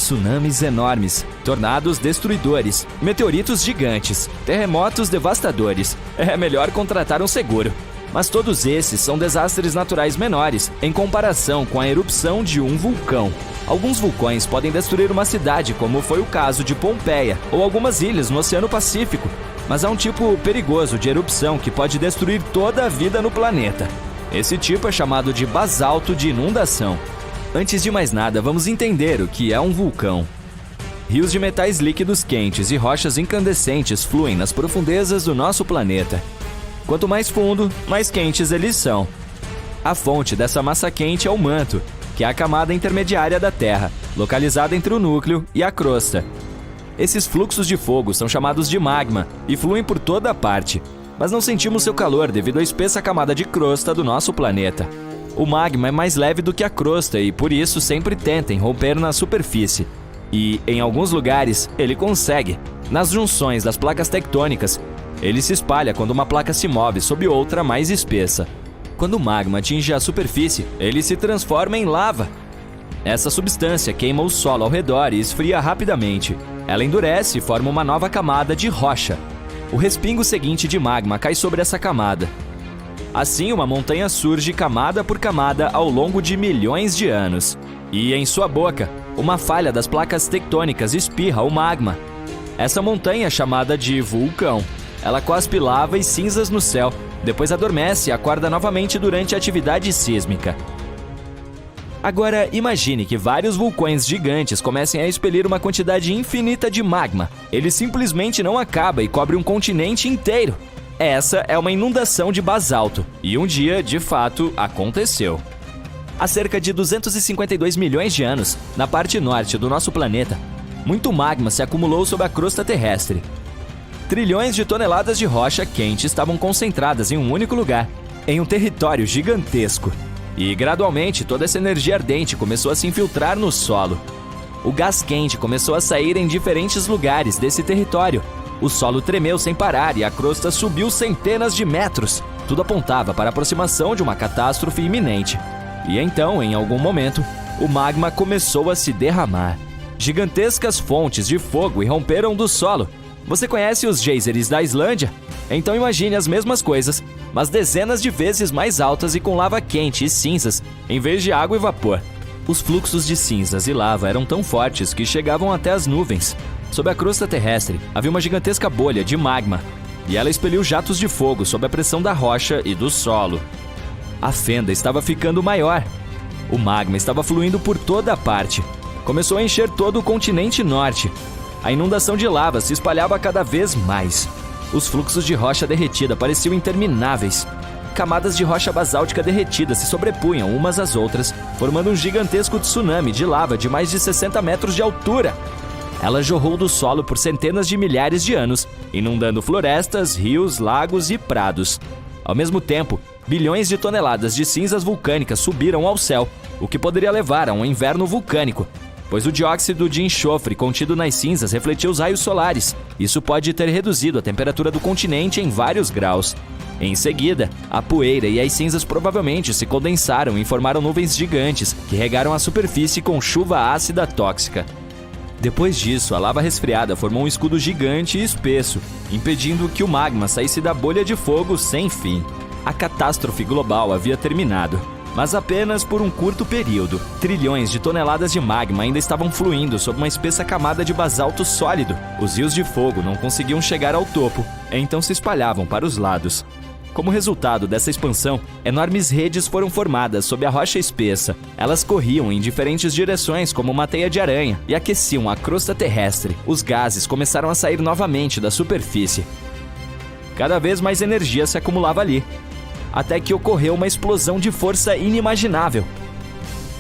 tsunamis enormes, tornados destruidores, meteoritos gigantes, terremotos devastadores. É melhor contratar um seguro. Mas todos esses são desastres naturais menores em comparação com a erupção de um vulcão. Alguns vulcões podem destruir uma cidade, como foi o caso de Pompeia, ou algumas ilhas no Oceano Pacífico. Mas há um tipo perigoso de erupção que pode destruir toda a vida no planeta. Esse tipo é chamado de basalto de inundação. Antes de mais nada, vamos entender o que é um vulcão. Rios de metais líquidos quentes e rochas incandescentes fluem nas profundezas do nosso planeta. Quanto mais fundo, mais quentes eles são. A fonte dessa massa quente é o manto, que é a camada intermediária da Terra, localizada entre o núcleo e a crosta. Esses fluxos de fogo são chamados de magma e fluem por toda a parte, mas não sentimos seu calor devido à espessa camada de crosta do nosso planeta. O magma é mais leve do que a crosta e, por isso, sempre tenta romper na superfície. E, em alguns lugares, ele consegue. Nas junções das placas tectônicas, ele se espalha quando uma placa se move sob outra mais espessa. Quando o magma atinge a superfície, ele se transforma em lava. Essa substância queima o solo ao redor e esfria rapidamente. Ela endurece e forma uma nova camada de rocha. O respingo seguinte de magma cai sobre essa camada. Assim, uma montanha surge camada por camada ao longo de milhões de anos. E, em sua boca, uma falha das placas tectônicas espirra o magma. Essa montanha é chamada de vulcão. Ela cospe lava e cinzas no céu, depois adormece e acorda novamente durante a atividade sísmica. Agora, imagine que vários vulcões gigantes comecem a expelir uma quantidade infinita de magma. Ele simplesmente não acaba e cobre um continente inteiro. Essa é uma inundação de basalto, e um dia, de fato, aconteceu. Há cerca de 252 milhões de anos, na parte norte do nosso planeta, muito magma se acumulou sob a crosta terrestre. Trilhões de toneladas de rocha quente estavam concentradas em um único lugar, em um território gigantesco. E, gradualmente, toda essa energia ardente começou a se infiltrar no solo. O gás quente começou a sair em diferentes lugares desse território. O solo tremeu sem parar e a crosta subiu centenas de metros. Tudo apontava para a aproximação de uma catástrofe iminente. E então, em algum momento, o magma começou a se derramar. Gigantescas fontes de fogo irromperam do solo. Você conhece os geysers da Islândia? Então imagine as mesmas coisas, mas dezenas de vezes mais altas e com lava quente e cinzas, em vez de água e vapor. Os fluxos de cinzas e lava eram tão fortes que chegavam até as nuvens. Sob a crosta terrestre, havia uma gigantesca bolha de magma, e ela expeliu jatos de fogo sob a pressão da rocha e do solo. A fenda estava ficando maior. O magma estava fluindo por toda a parte. Começou a encher todo o continente norte. A inundação de lava se espalhava cada vez mais. Os fluxos de rocha derretida pareciam intermináveis. Camadas de rocha basáltica derretida se sobrepunham umas às outras, formando um gigantesco tsunami de lava de mais de 60 metros de altura. Ela jorrou do solo por centenas de milhares de anos, inundando florestas, rios, lagos e prados. Ao mesmo tempo, bilhões de toneladas de cinzas vulcânicas subiram ao céu, o que poderia levar a um inverno vulcânico, pois o dióxido de enxofre contido nas cinzas refletia os raios solares. Isso pode ter reduzido a temperatura do continente em vários graus. Em seguida, a poeira e as cinzas provavelmente se condensaram e formaram nuvens gigantes que regaram a superfície com chuva ácida tóxica. Depois disso, a lava resfriada formou um escudo gigante e espesso, impedindo que o magma saísse da bolha de fogo sem fim. A catástrofe global havia terminado, mas apenas por um curto período. Trilhões de toneladas de magma ainda estavam fluindo sob uma espessa camada de basalto sólido. Os rios de fogo não conseguiam chegar ao topo, então se espalhavam para os lados. Como resultado dessa expansão, enormes redes foram formadas sob a rocha espessa. Elas corriam em diferentes direções como uma teia de aranha e aqueciam a crosta terrestre. Os gases começaram a sair novamente da superfície. Cada vez mais energia se acumulava ali, até que ocorreu uma explosão de força inimaginável.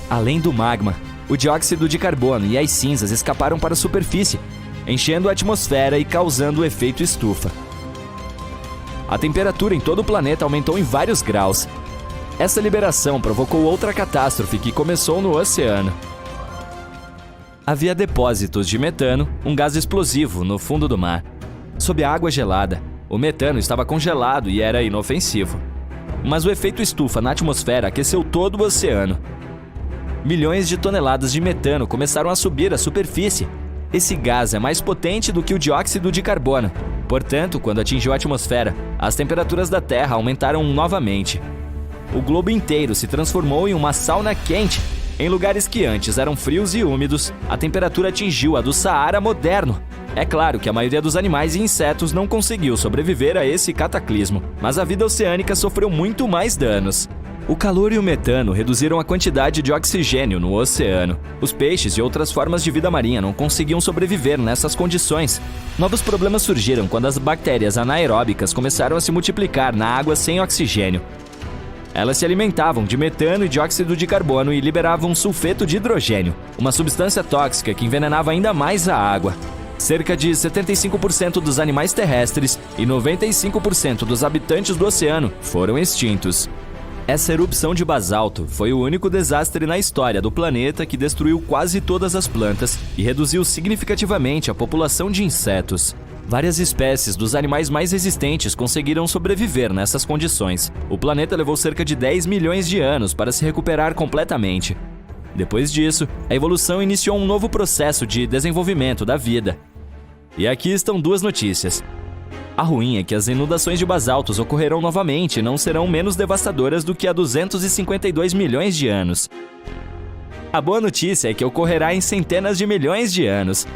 Além do magma, o dióxido de carbono e as cinzas escaparam para a superfície, enchendo a atmosfera e causando o efeito estufa. A temperatura em todo o planeta aumentou em vários graus. Essa liberação provocou outra catástrofe que começou no oceano. Havia depósitos de metano, um gás explosivo, no fundo do mar. Sob a água gelada, o metano estava congelado e era inofensivo. Mas o efeito estufa na atmosfera aqueceu todo o oceano. milhões de toneladas de metano começaram a subir à superfície. Esse gás é mais potente do que o dióxido de carbono. Portanto, quando atingiu a atmosfera, as temperaturas da Terra aumentaram novamente. O globo inteiro se transformou em uma sauna quente. Em lugares que antes eram frios e úmidos, a temperatura atingiu a do Saara moderno. É claro que a maioria dos animais e insetos não conseguiu sobreviver a esse cataclismo, mas a vida oceânica sofreu muito mais danos. O calor e o metano reduziram a quantidade de oxigênio no oceano. Os peixes e outras formas de vida marinha não conseguiam sobreviver nessas condições. Novos problemas surgiram quando as bactérias anaeróbicas começaram a se multiplicar na água sem oxigênio. Elas se alimentavam de metano e dióxido de carbono e liberavam sulfeto de hidrogênio, uma substância tóxica que envenenava ainda mais a água. Cerca de 75% dos animais terrestres e 95% dos habitantes do oceano foram extintos. Essa erupção de basalto foi o único desastre na história do planeta que destruiu quase todas as plantas e reduziu significativamente a população de insetos. Várias espécies dos animais mais resistentes conseguiram sobreviver nessas condições. O planeta levou cerca de 10 milhões de anos para se recuperar completamente. Depois disso, a evolução iniciou um novo processo de desenvolvimento da vida. E aqui estão duas notícias. A ruim é que as inundações de basaltos ocorrerão novamente e não serão menos devastadoras do que há 252 milhões de anos. A boa notícia é que ocorrerá em centenas de milhões de anos.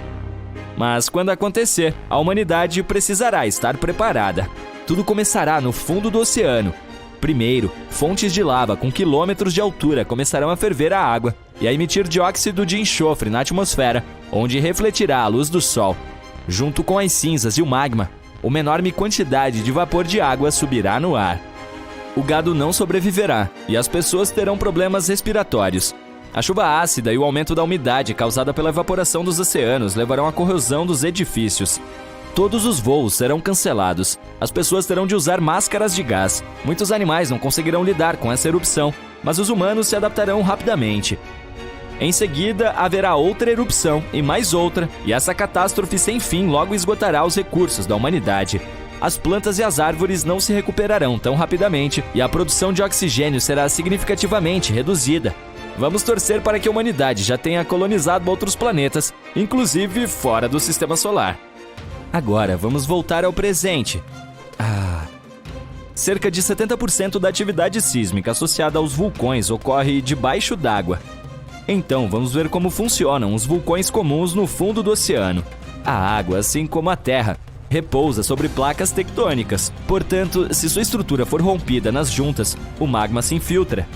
Mas quando acontecer, a humanidade precisará estar preparada. Tudo começará no fundo do oceano. Primeiro, fontes de lava com quilômetros de altura começarão a ferver a água e a emitir dióxido de enxofre na atmosfera, onde refletirá a luz do Sol. Junto com as cinzas e o magma, uma enorme quantidade de vapor de água subirá no ar. O gado não sobreviverá e as pessoas terão problemas respiratórios. A chuva ácida e o aumento da umidade causada pela evaporação dos oceanos levarão à corrosão dos edifícios. Todos os voos serão cancelados. As pessoas terão de usar máscaras de gás. Muitos animais não conseguirão lidar com essa erupção, mas os humanos se adaptarão rapidamente. Em seguida, haverá outra erupção e mais outra, e essa catástrofe sem fim logo esgotará os recursos da humanidade. As plantas e as árvores não se recuperarão tão rapidamente e a produção de oxigênio será significativamente reduzida. Vamos torcer para que a humanidade já tenha colonizado outros planetas, inclusive fora do Sistema Solar. Agora, vamos voltar ao presente. Cerca de 70% da atividade sísmica associada aos vulcões ocorre debaixo d'água. Então, vamos ver como funcionam os vulcões comuns no fundo do oceano. A água, assim como a Terra, repousa sobre placas tectônicas. Portanto, se sua estrutura for rompida nas juntas, o magma se infiltra.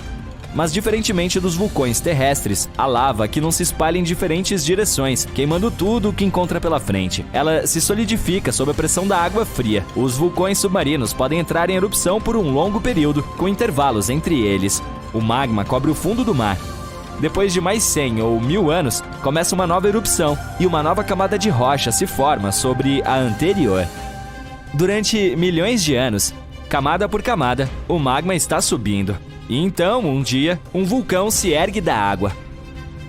Mas diferentemente dos vulcões terrestres, a lava aqui não se espalha em diferentes direções, queimando tudo o que encontra pela frente. Ela se solidifica sob a pressão da água fria. Os vulcões submarinos podem entrar em erupção por um longo período, com intervalos entre eles. O magma cobre o fundo do mar. Depois de mais 100 ou 1000 anos, começa uma nova erupção e uma nova camada de rocha se forma sobre a anterior. Durante milhões de anos, camada por camada, o magma está subindo. E então, um dia, um vulcão se ergue da água.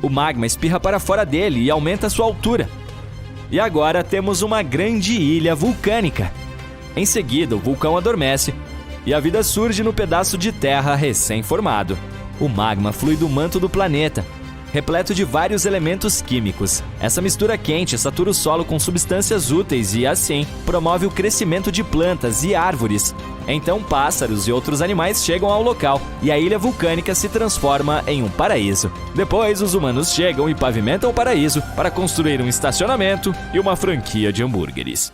O magma espirra para fora dele e aumenta sua altura. E agora temos uma grande ilha vulcânica. Em seguida, o vulcão adormece e a vida surge no pedaço de terra recém-formado. O magma flui do manto do planeta, repleto de vários elementos químicos. Essa mistura quente satura o solo com substâncias úteis e, assim, promove o crescimento de plantas e árvores. Então, pássaros e outros animais chegam ao local e a ilha vulcânica se transforma em um paraíso. Depois, os humanos chegam e pavimentam o paraíso para construir um estacionamento e uma franquia de hambúrgueres.